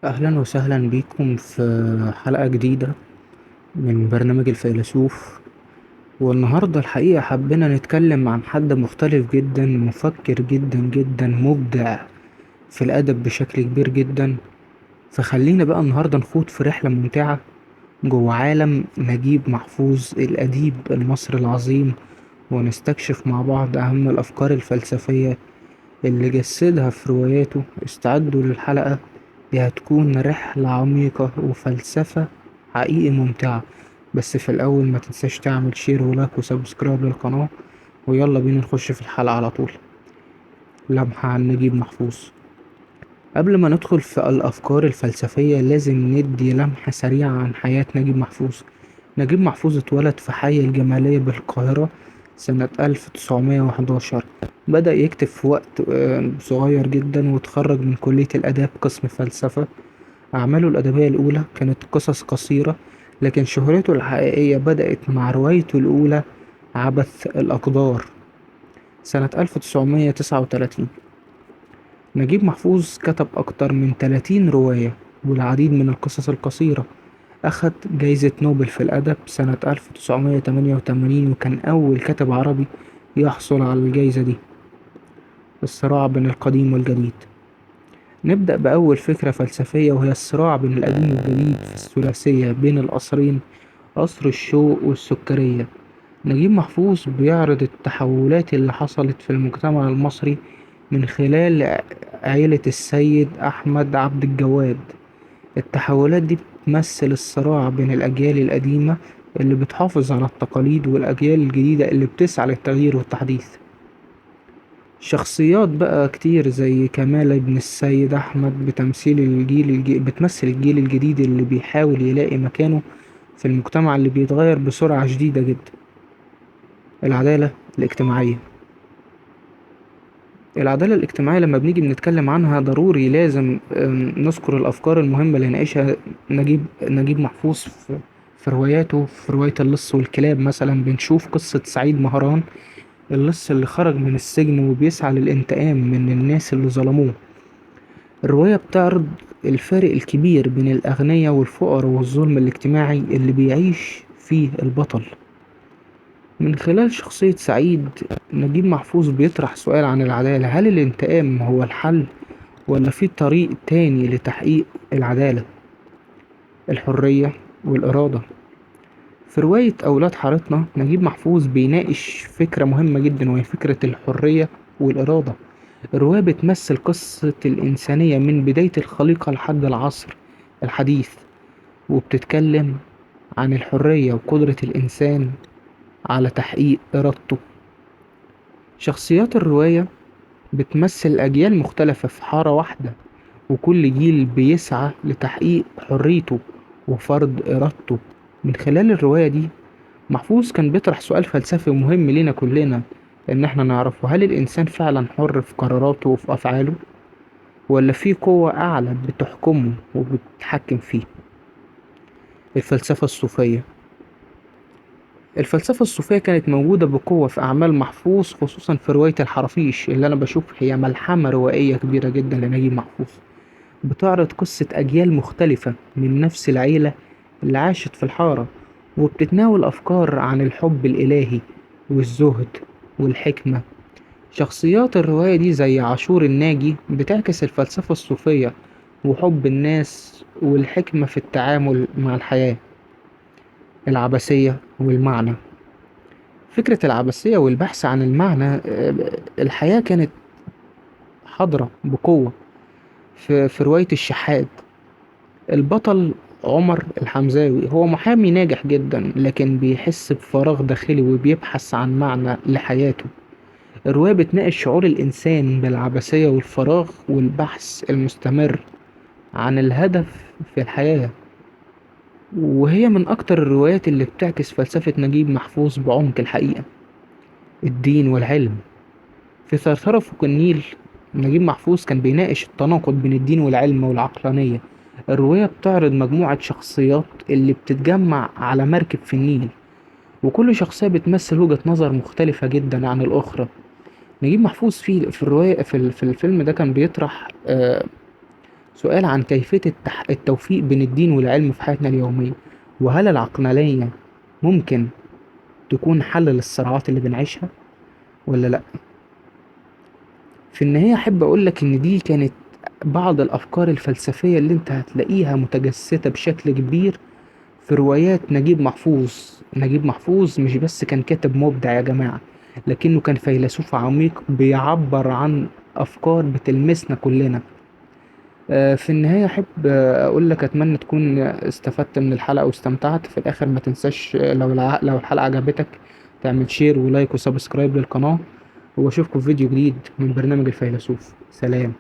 أهلا وسهلا بكم في حلقة جديدة من برنامج الفيلسوف. والنهاردة الحقيقة حبينا نتكلم عن حد مختلف جدا، مفكر جدا جدا، مبدع في الأدب بشكل كبير جدا. فخلينا بقى النهاردة نخوض في رحلة ممتعة جوه عالم نجيب محفوظ الأديب المصري العظيم، ونستكشف مع بعض أهم الأفكار الفلسفية اللي جسدها في رواياته. استعدوا للحلقة، دي هتكون رحلة عميقة وفلسفة حقيقي ممتعة. بس في الأول ما تنساش تعمل شير ولايك وسبسكرايب للقناة، ويلا بينا نخش في الحلقة على طول. لمحة عن نجيب محفوظ. قبل ما ندخل في الأفكار الفلسفية لازم ندي لمحة سريعة عن حياة نجيب محفوظ. نجيب محفوظ اتولد في حي الجمالية بالقاهرة سنة 1911. بدأ يكتب في وقت صغير جدا، وتخرج من كلية الآداب قسم فلسفة. أعماله الأدبية الأولى كانت قصص قصيرة، لكن شهرته الحقيقية بدأت مع روايته الأولى عبث الأقدار سنة 1939. نجيب محفوظ كتب أكتر من 30 رواية والعديد من القصص القصيرة. أخد جايزة نوبل في الأدب سنة 1988، وكان أول كاتب عربي يحصل على الجايزة دي. الصراع بين القديم والجديد. نبدأ بأول فكرة فلسفية، وهي الصراع بين القديم والجديد في الثلاثية بين القصرين، قصر الشوق والسكرية. نجيب محفوظ بيعرض التحولات اللي حصلت في المجتمع المصري من خلال عيلة السيد أحمد عبد الجواد. التحولات دي بتمثل الصراع بين الأجيال القديمة اللي بتحافظ على التقاليد، والأجيال الجديدة اللي بتسعى للتغيير والتحديث. شخصيات بقى كتير زي كمال ابن السيد أحمد بتمثل الجيل الجديد اللي بيحاول يلاقي مكانه في المجتمع اللي بيتغير بسرعة شديدة جدا. العدالة الاجتماعية. العدالة الاجتماعية لما بنيجي بنتكلم عنها ضروري لازم نذكر الأفكار المهمة اللي ناقشها نجيب محفوظ في رواياته. في رواية اللص والكلاب مثلا بنشوف قصة سعيد مهران، اللص اللي خرج من السجن وبيسعى للانتقام من الناس اللي ظلموه. الرواية بتعرض الفارق الكبير بين الأغنياء والفقراء والظلم الاجتماعي اللي بيعيش فيه البطل. من خلال شخصية سعيد، نجيب محفوظ بيطرح سؤال عن العدالة: هل الانتقام هو الحل، ولا في طريق تاني لتحقيق العدالة؟ الحرية والإرادة. في رواية أولاد حارتنا نجيب محفوظ بيناقش فكرة مهمة جدا، وهي فكرة الحرية والإرادة. الرواية بتمثل قصة الإنسانية من بداية الخليقة لحد العصر الحديث، وبتتكلم عن الحرية وقدرة الإنسان على تحقيق إرادته. شخصيات الرواية بتمثل أجيال مختلفة في حارة واحدة، وكل جيل بيسعى لتحقيق حريته وفرض إرادته. من خلال الرواية دي محفوظ كان بيطرح سؤال فلسفي مهم لينا كلنا، إن احنا نعرفه: هل الإنسان فعلا حر في قراراته وفي أفعاله، ولا في قوة أعلى بتحكمه وبتتحكم فيه؟ الفلسفة الصوفية. الفلسفة الصوفية كانت موجودة بقوة في أعمال محفوظ، خصوصا في رواية الحرافيش اللي أنا بشوف هي ملحمة روائية كبيرة جدا لنجيب محفوظ. بتعرض قصة أجيال مختلفة من نفس العيلة اللي عاشت في الحارة، وبتتناول أفكار عن الحب الإلهي والزهد والحكمة. شخصيات الرواية دي زي عاشور الناجي بتعكس الفلسفة الصوفية وحب الناس والحكمة في التعامل مع الحياة. العبثية والمعنى. فكرة العبثية والبحث عن المعنى. الحياة كانت حاضرة بقوة في رواية الشحات. البطل عمر الحمزاوي هو محامي ناجح جدا، لكن بيحس بفراغ داخلي وبيبحث عن معنى لحياته. الرواية بتناقش شعور الإنسان بالعبثية والفراغ والبحث المستمر عن الهدف في الحياة، وهي من أكتر الروايات اللي بتعكس فلسفة نجيب محفوظ بعمق الحقيقة. الدين والعلم. في ثرثرة فوق النيل نجيب محفوظ كان بيناقش التناقض بين الدين والعلم والعقلانية. الرواية بتعرض مجموعة شخصيات اللي بتتجمع على مركب في النيل، وكل شخصية بتمثل وجهة نظر مختلفة جدا عن الأخرى. نجيب محفوظ في الرواية في الفيلم ده كان بيطرح سؤال عن كيفية التوفيق بين الدين والعلم في حياتنا اليومية، وهل العقلانية ممكن تكون حل للصراعات اللي بنعيشها ولا لأ. في النهاية أحب أقولك إن دي كانت بعض الأفكار الفلسفية اللي أنت هتلاقيها متجسدة بشكل كبير في روايات نجيب محفوظ. نجيب محفوظ مش بس كان كاتب مبدع يا جماعة، لكنه كان فيلسوف عميق بيعبر عن أفكار بتلمسنا كلنا. في النهاية أحب أقول لك أتمنى تكون استفدت من الحلقة واستمتعت. في الآخر ما تنساش لو الحلقة عجبتك تعمل شير ولايك وسبسكرايب للقناة، وأشوفكم في فيديو جديد من برنامج الفيلسوف. سلام.